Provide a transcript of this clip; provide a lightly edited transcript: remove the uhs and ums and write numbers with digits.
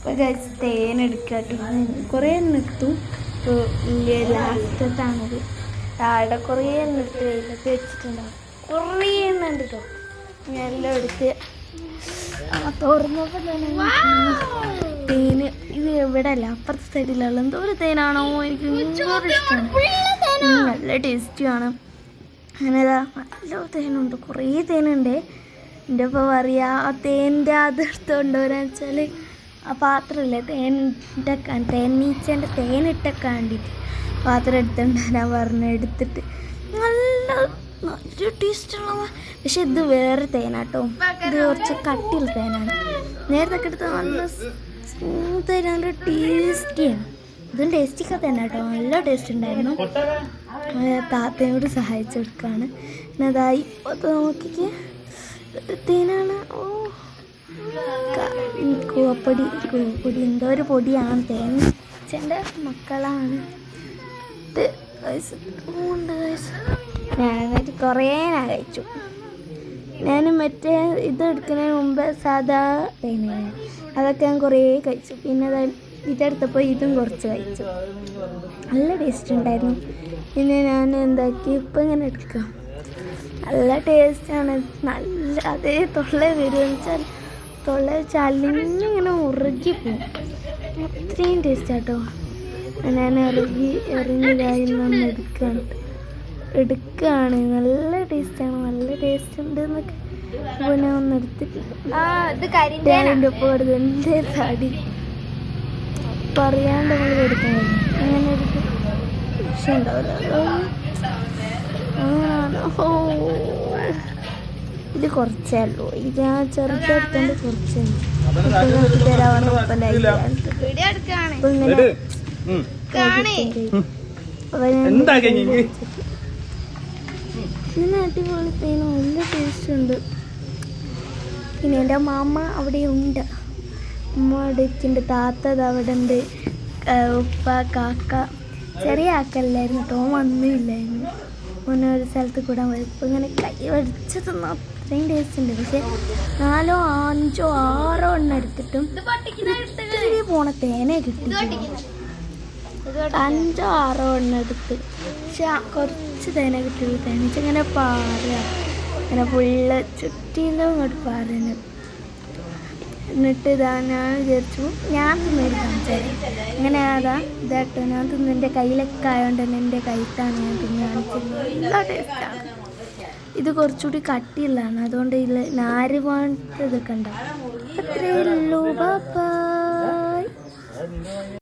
ഇപ്പോൾ തേൻ എടുക്കട്ടോ. കുറേ എണ്ണം എടുത്തു. ഇപ്പോൾ ലാസ്റ്റത്താണത്. താഴെ കുറേ എണ്ണം എടുത്ത് വെയിലത്ത് വെച്ചിട്ടുണ്ടാവും. കുറേ എണ്ണം ഉണ്ട് കേട്ടോ. എല്ലാം എടുത്ത് തുറന്നപ്പോൾ തന്നെ തേന് ഇത് ഇവിടെ അല്ല, അപ്പുറത്തെ സൈഡിലുള്ള എന്തോ ഒരു തേനാണോ എനിക്ക് ഭയങ്കര ഇഷ്ടമാണ്. നല്ല ടേസ്റ്റിയാണ്. അങ്ങനെ നല്ല തേനുണ്ട്, കുറേ തേനുണ്ട്. എൻ്റെ ഇപ്പോൾ പറയുക ആ തേൻ്റെ അതെടുത്തുകൊണ്ടുവരാന്ന് വെച്ചാൽ ആ പാത്രമില്ലേ തേനീച്ചേൻ്റെ തേനിട്ടൊക്കെ വേണ്ടിയിട്ട് പാത്രം എടുത്തുകൊണ്ട് ഞാൻ പറഞ്ഞു എടുത്തിട്ട് നല്ല ടേസ്റ്റുള്ള. പക്ഷെ ഇത് വേറെ തേനാട്ടോ, ഇത് കുറച്ച് കട്ടിയുള്ള തേനാണ്. നേരത്തെ എടുത്ത് നല്ല സ്മൂത്തായിട്ട് നല്ല ടേസ്റ്റിയാണ്. ഇതും ടേസ്റ്റിയൊക്കെ തന്നെ കേട്ടോ, നല്ല ടേസ്റ്റ് ഉണ്ടായിരുന്നു. താത്തയോട് സഹായിച്ചു കൊടുക്കുകയാണ്. പിന്നെ അതായി നോക്കിക്ക് തേനാണ്. കൂവപ്പൊടി എന്തോ ഒരു പൊടിയാണ്, തേനീച്ചൻ്റെ മക്കളാണ്. ഞാനെന്നിട്ട് കുറേ ഞാൻ കഴിച്ചു. ഞാൻ മറ്റേ ഇതെടുക്കുന്നതിന് മുമ്പ് സാധാ തേനാണ്, അതൊക്കെ ഞാൻ കുറേ കഴിച്ചു. പിന്നെ ഇതെടുത്തപ്പോൾ ഇതും കുറച്ച് കഴിച്ചു. നല്ല ടേസ്റ്റ് ഉണ്ടായിരുന്നു. പിന്നെ ഞാൻ എന്താക്കി ഇപ്പം ഇങ്ങനെ എടുക്കാം. നല്ല ടേസ്റ്റാണ്. നല്ല അതേ തൊള്ള വരുമെന്ന് വെച്ചാൽ തൊള്ള ചലിഞ്ഞിങ്ങനെ ഉറുകിപ്പോവും. അത്രയും ടേസ്റ്റാട്ടോ. ഞാൻ എറിഞ്ഞതായി നിന്ന് എടുക്കുകയാണ്. നല്ല ടേസ്റ്റാണ്, നല്ല ടേസ്റ്റ് ഉണ്ട് എന്നൊക്കെ. അപ്പോൾ ഞാൻ ഒന്ന് എടുത്തിട്ടില്ല. അതിൻ്റെ ഒപ്പം എടുത്ത് എൻ്റെ തടി പറയാണ്ട് നമ്മൾ എടുക്കാൻ കഴിയും. അങ്ങനെ എടുത്ത് പക്ഷെ ഉണ്ടാവില്ല. അങ്ങനെയാണ്. ഇത് കുറച്ചേ ഉള്ളൂ. ഇത് ഞാൻ ചെറുതെടുത്തോണ്ട് കുറച്ചേ തരാവുന്ന ഇങ്ങനെ അടിപൊളി തേനും നല്ല ടേസ്റ്റ് ഉണ്ട്. പിന്നെ എൻ്റെ മാമ അവിടെ ഉണ്ട്, അമ്മ അവിടെ ഇരിക്കുന്നുണ്ട്, താത്ത അവിടെ ഉണ്ട്, ഉപ്പ കാക്ക. ചെറിയ ആക്കല്ലായിരുന്നു കേട്ടോ, വന്നില്ലായിരുന്നു. മുന്നേ ഒരു സ്ഥലത്ത് കൂടാൻ പോയി. ഇപ്പം ഇങ്ങനെ കൈ വടിച്ച് തിന്ന അത്രയും ടേസ്റ്റ് ഉണ്ട്. പക്ഷെ 4, 5, 6 എണ്ണം എടുത്തിട്ടും ഇത്തിരി പോണ തേനെ കിട്ടി. 5, 6 എണ്ണം എടുത്ത് പക്ഷെ കുറച്ച് തേനെ കിട്ടിയുള്ളൂ. തേനീച്ച ഇങ്ങനെ പാറുക, ഇങ്ങനെ ഫുള്ള് ചുറ്റിയിലും ഇങ്ങോട്ട് പാറുന്നു. എന്നിട്ട് ഞാൻ വിചാരിച്ചു ഞാൻ തിന്നൊരു കാണിച്ചാൽ അങ്ങനെ ഇതാട്ടോ. ഞാൻ തിന്നെൻ്റെ കയ്യിലൊക്കെ ആയതുകൊണ്ട് തന്നെ എൻ്റെ കൈത്താണ് ഞാൻ നല്ല ടേസ്റ്റാണ്. ഇത് കുറച്ചുകൂടി കട്ടിയുള്ളതാണ്, അതുകൊണ്ട് ഇതിൽ നാര് പോലത്തെ ഇതൊക്കെ ഉണ്ടാവും. അത്രയേ ഉള്ളൂ.